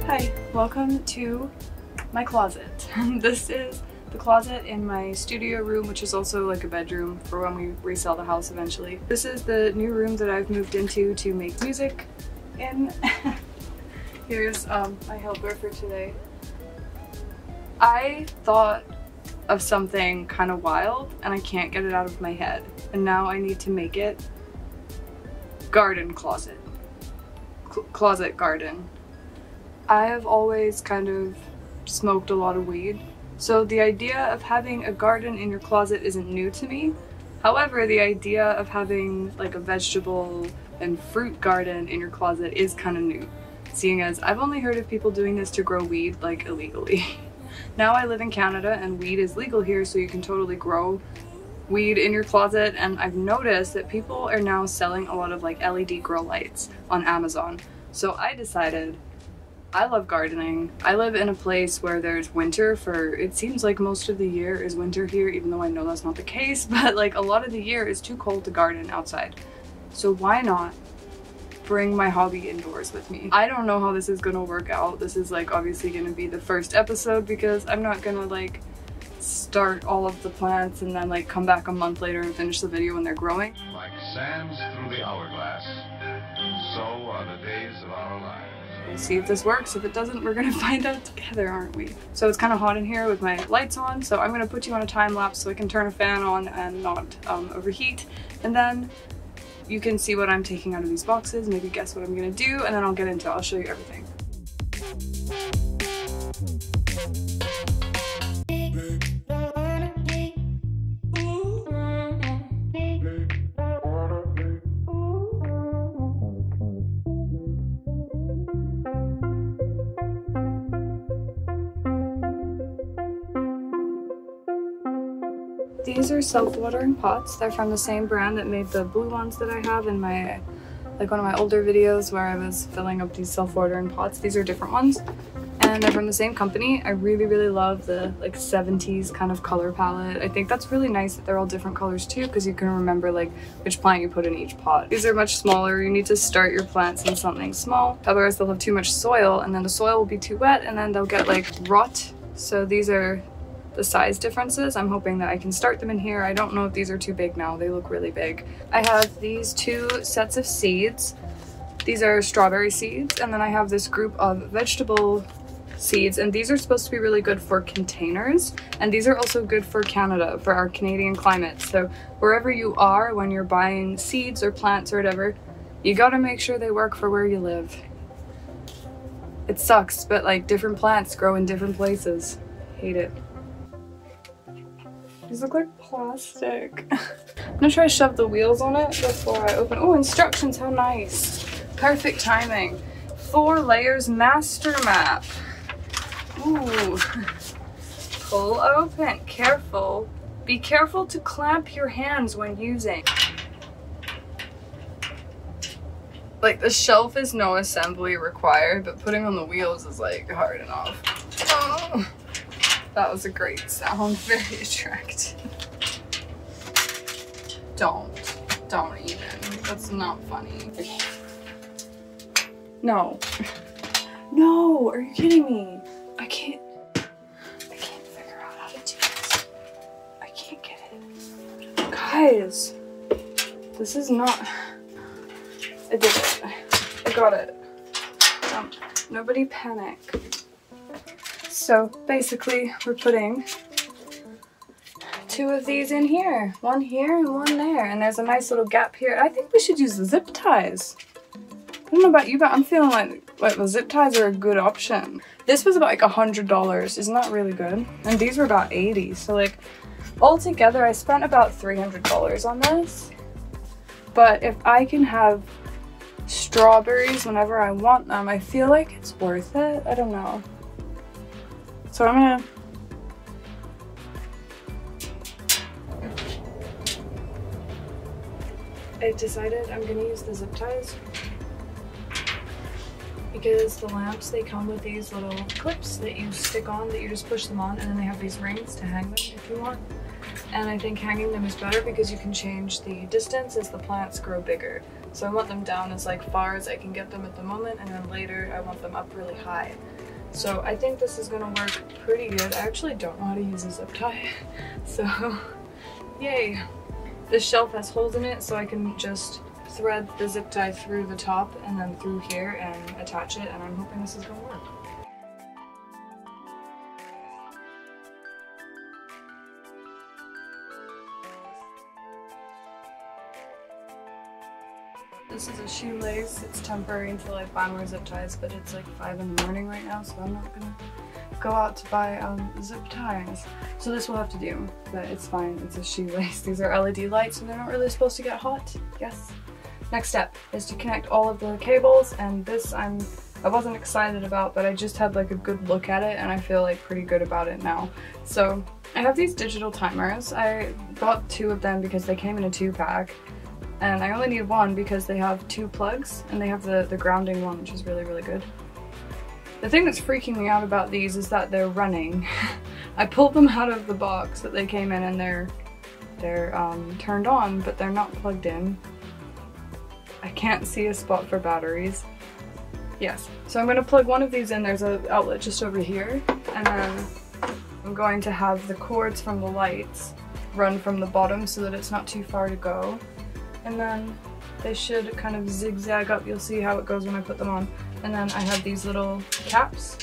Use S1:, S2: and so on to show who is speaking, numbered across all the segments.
S1: Hi, welcome to my closet. This is the closet in my studio room, which is also like a bedroom for when we resell the house eventually. This is the new room that I've moved into to make music in. Here's my helper for today. I thought of something kind of wild and I can't get it out of my head, and now I need to make it garden closet. Closet garden. I have always kind of smoked a lot of weed, so the idea of having a garden in your closet isn't new to me. However, the idea of having like a vegetable and fruit garden in your closet is kind of new, seeing as I've only heard of people doing this to grow weed like illegally. Now I live in Canada and weed is legal here, so you can totally grow weed in your closet, and I've noticed that people are now selling a lot of like LED grow lights on Amazon. So I decided, I love gardening. I live in a place where there's winter for, it seems like most of the year is winter here, even though I know that's not the case, but like a lot of the year is too cold to garden outside. So why not bring my hobby indoors with me? I don't know how this is gonna work out. This is like obviously gonna be the first episode because I'm not gonna like start all of the plants and then like come back a month later and finish the video when they're growing.
S2: Like sands through the hourglass, so are the days of our lives.
S1: We'll see if this works. If it doesn't, we're gonna find out together, aren't we? So it's kind of hot in here with my lights on, so I'm gonna put you on a time lapse so I can turn a fan on and not overheat, and then you can see what I'm taking out of these boxes, maybe guess what I'm gonna do, and then I'll get into it. I'll show you everything. These are self-watering pots. They're from the same brand that made the blue ones that I have in my, like one of my older videos where I was filling up these self-watering pots. These are different ones and they're from the same company. I really love the like 70s kind of color palette. I think that's really nice that they're all different colors too, because you can remember like which plant you put in each pot. These are much smaller. You need to start your plants in something small, otherwise they'll have too much soil and then the soil will be too wet and then they'll get like rot. So these are the size differences. I'm hoping that I can start them in here. I don't know if these are too big now. They look really big. I have these two sets of seeds. These are strawberry seeds, and then I have this group of vegetable seeds, and these are supposed to be really good for containers, and these are also good for Canada, for our Canadian climate. So wherever you are when you're buying seeds or plants or whatever, you gotta make sure they work for where you live. It sucks, but like different plants grow in different places. Hate it. These look like plastic. I'm gonna try to shove the wheels on it before I open. Oh, instructions, how nice. Perfect timing. 4 layers master map. Ooh. Pull open, careful. Be careful to clamp your hands when using. Like the shelf is no assembly required, but putting on the wheels is like hard enough. Oh. That was a great sound, very attractive. Don't even, that's not funny. No. No, are you kidding me? I can't figure out how to do this. I can't get it. Guys, this is not, I did it. I got it. Nobody panic. So basically we're putting 2 of these in here. 1 here and 1 there. And there's a nice little gap here. I think we should use the zip ties. I don't know about you, but I'm feeling like the zip ties are a good option. This was about like $100. Isn't that really good? And these were about 80. So like altogether I spent about $300 on this. But if I can have strawberries whenever I want them, I feel like it's worth it. I don't know. So I'm gonna I decided I'm gonna use the zip ties because the lamps, they come with these little clips that you stick on, that you just push them on, and then they have these rings to hang them if you want. And I think hanging them is better because you can change the distance as the plants grow bigger. So I want them down as like far as I can get them at the moment, and then later I want them up really high. So I think this is gonna work pretty good. I actually don't know how to use a zip tie, so yay. This shelf has holes in it, so I can just thread the zip tie through the top and then through here and attach it, and I'm hoping this is gonna work. This is a shoelace. It's temporary until I buy more zip ties, but it's like 5 in the morning right now, so I'm not gonna go out to buy zip ties. So this will have to do, but it's fine. It's a shoelace. These are LED lights and they're not really supposed to get hot. Yes. Next step is to connect all of the cables, and this I wasn't excited about, but I just had like a good look at it and I feel like pretty good about it now. So I have these digital timers. I bought 2 of them because they came in a 2-pack. And I only need 1 because they have 2 plugs and they have the grounding one, which is really, really good. The thing that's freaking me out about these is that they're running. I pulled them out of the box that they came in and they're turned on, but they're not plugged in. I can't see a spot for batteries. Yes, so I'm going to plug one of these in. There's an outlet just over here, and then I'm going to have the cords from the lights run from the bottom so that it's not too far to go. And then they should kind of zigzag up. You'll see how it goes when I put them on. And then I have these little caps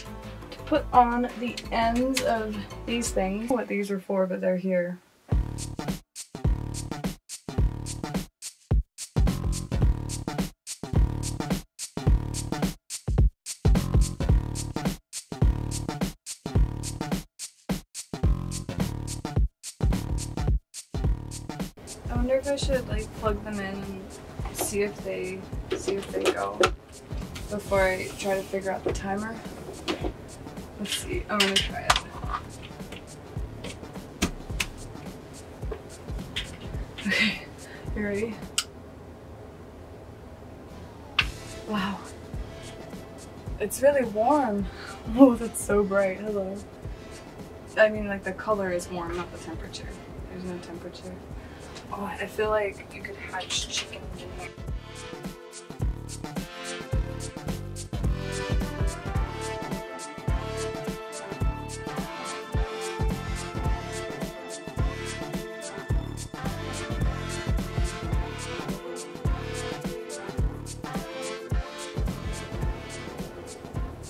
S1: to put on the ends of these things. I don't know what these are for, but they're here. I wonder if I should like plug them in and see if they go before I try to figure out the timer. Let's see. I'm gonna try it. Okay, you ready? Wow. It's really warm. Oh, that's so bright. Hello. I mean, like the color is warm, not the temperature. There's no temperature. Oh, I feel like you could hatch chickens in here.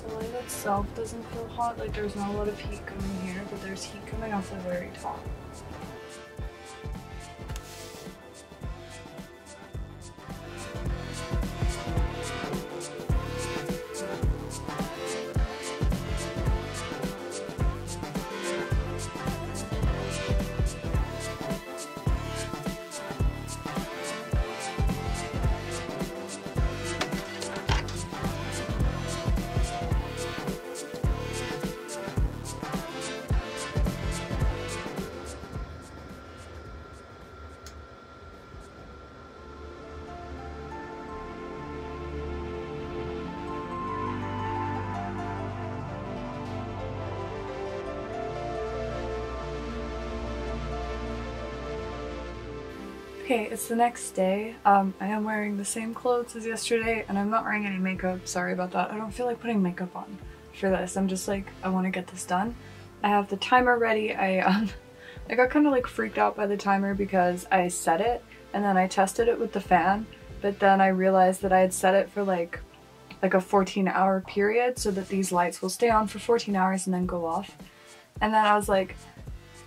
S1: The light itself doesn't feel hot, like there's not a lot of heat coming here, but there's heat coming off the very top. Okay, it's the next day. I am wearing the same clothes as yesterday, and I'm not wearing any makeup. Sorry about that. I don't feel like putting makeup on for this. I'm just like, I want to get this done. I have the timer ready. I got kind of like freaked out by the timer because I set it, and then I tested it with the fan, but then I realized that I had set it for like a 14-hour period so that these lights will stay on for 14 hours and then go off. And then I was like,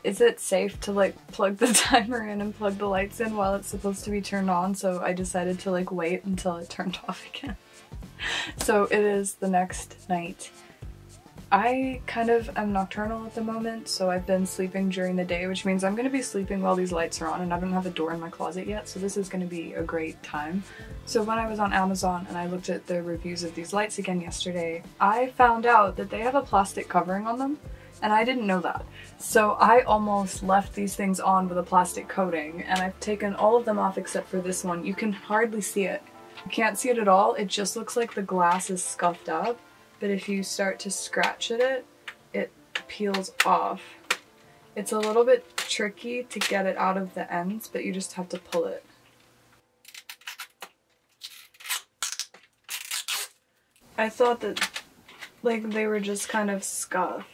S1: is it safe to like plug the timer in and plug the lights in while it's supposed to be turned on? So I decided to like wait until it turned off again. So it is the next night. I kind of am nocturnal at the moment, so I've been sleeping during the day, which means I'm going to be sleeping while these lights are on, and I don't have a door in my closet yet, so this is going to be a great time. So when I was on Amazon and I looked at the reviews of these lights again yesterday, I found out that they have a plastic covering on them. And I didn't know that. So I almost left these things on with a plastic coating, and I've taken all of them off except for this one. You can hardly see it. You can't see it at all. It just looks like the glass is scuffed up, but if you start to scratch at it, it peels off. It's a little bit tricky to get it out of the ends, but you just have to pull it. I thought that like they were just kind of scuffed.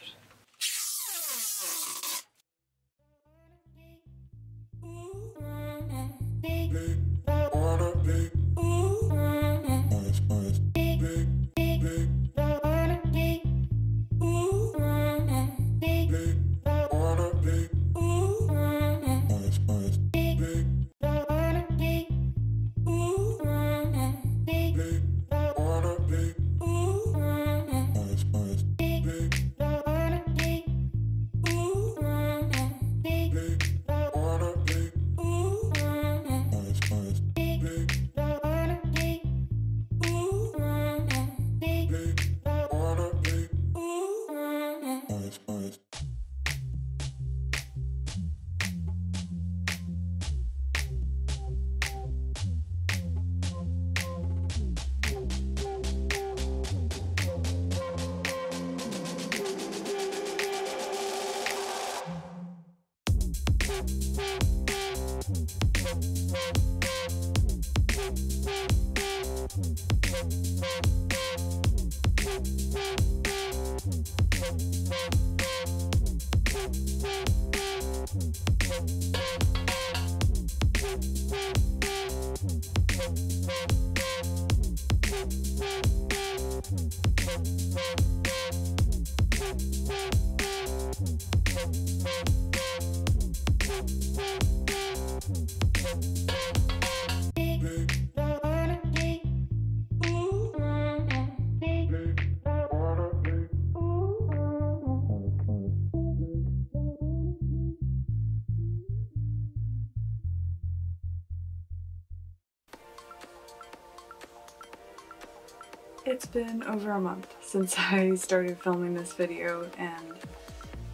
S1: It's been over a month since I started filming this video, and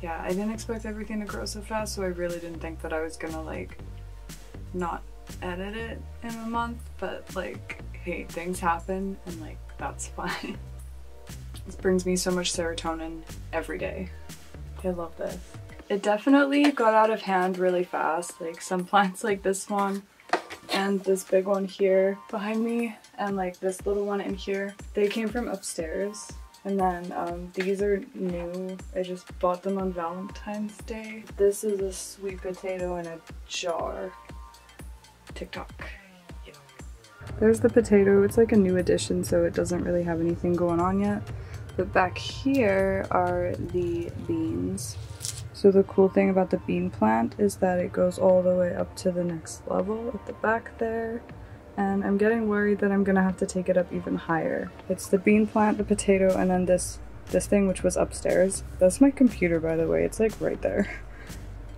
S1: yeah, I didn't expect everything to grow so fast, so I really didn't think that I was gonna like not edit it in a month, but like, hey, things happen and like that's fine. This brings me so much serotonin every day. I love this. It definitely got out of hand really fast. Like some plants like this one and this big one here behind me and like this little one in here, they came from upstairs. And then these are new. I just bought them on Valentine's Day. This is a sweet potato in a jar. TikTok. Yeah. There's the potato. It's like a new addition, so it doesn't really have anything going on yet. But back here are the beans. So the cool thing about the bean plant is that it goes all the way up to the next level at the back there. And I'm getting worried that I'm gonna have to take it up even higher. It's the bean plant, the potato, and then this thing which was upstairs. That's my computer, by the way. It's like right there.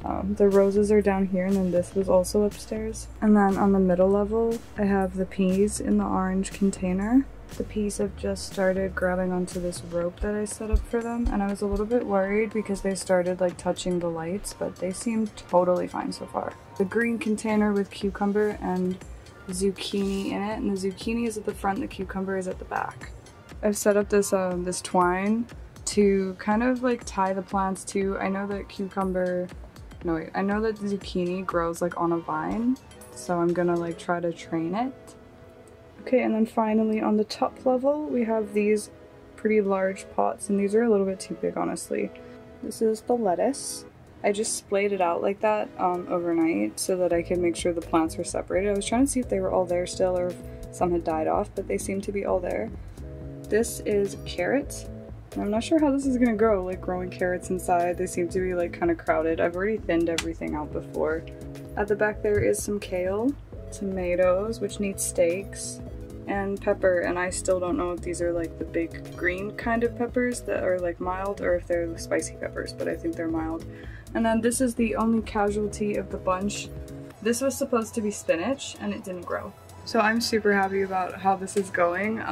S1: The roses are down here, and then this was also upstairs. And then on the middle level, I have the peas in the orange container. The peas have just started grabbing onto this rope that I set up for them, and I was a little bit worried because they started like touching the lights, but they seem totally fine so far. The green container with cucumber and zucchini in it, and the zucchini is at the front, the cucumber is at the back. I've set up this this twine to kind of like tie the plants to. I know that I know that zucchini grows like on a vine, so I'm gonna like try to train it. Okay, and then finally on the top level we have these pretty large pots, and these are a little bit too big, honestly. This is the lettuce. I just splayed it out like that overnight so that I could make sure the plants were separated. I was trying to see if they were all there still or if some had died off, but they seem to be all there. This is carrots. And I'm not sure how this is gonna grow, like growing carrots inside. They seem to be like kind of crowded. I've already thinned everything out before. At the back there is some kale, tomatoes, which need stakes, and pepper, and I still don't know if these are like the big green kind of peppers that are like mild or if they're the spicy peppers, but I think they're mild. And then this is the only casualty of the bunch. This was supposed to be spinach and it didn't grow. So I'm super happy about how this is going.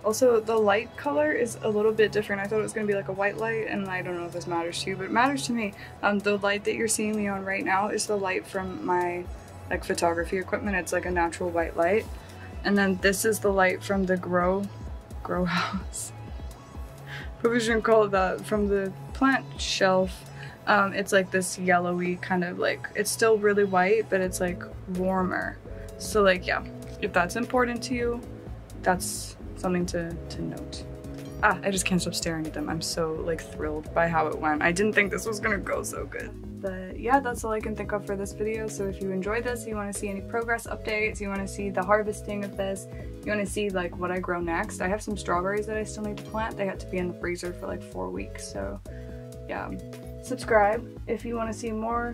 S1: Also, the light color is a little bit different. I thought it was going to be like a white light, and I don't know if this matters to you, but it matters to me. The light that you're seeing me on right now is the light from my like photography equipment. It's like a natural white light. And then this is the light from the grow house. Probably shouldn't call it that. From the plant shelf. It's like this yellowy kind of like, it's still really white, but it's like warmer. So like, yeah, if that's important to you, that's something to note. I just can't stop staring at them. I'm so like thrilled by how it went. I didn't think this was gonna go so good. But yeah, that's all I can think of for this video. So if you enjoyed this, you want to see any progress updates, you want to see the harvesting of this, you want to see like what I grow next. I have some strawberries that I still need to plant. They had to be in the freezer for like 4 weeks. So yeah, subscribe if you want to see more.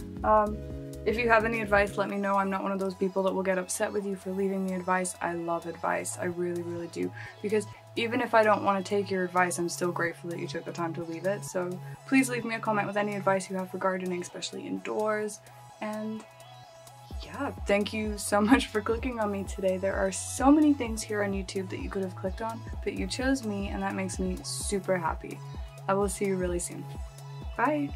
S1: If you have any advice, let me know. I'm not one of those people that will get upset with you for leaving me advice. I love advice. I really, really do. Because even if I don't want to take your advice, I'm still grateful that you took the time to leave it. So please leave me a comment with any advice you have for gardening, especially indoors. And yeah, thank you so much for clicking on me today. There are so many things here on YouTube that you could have clicked on, but you chose me, and that makes me super happy. I will see you really soon. Bye!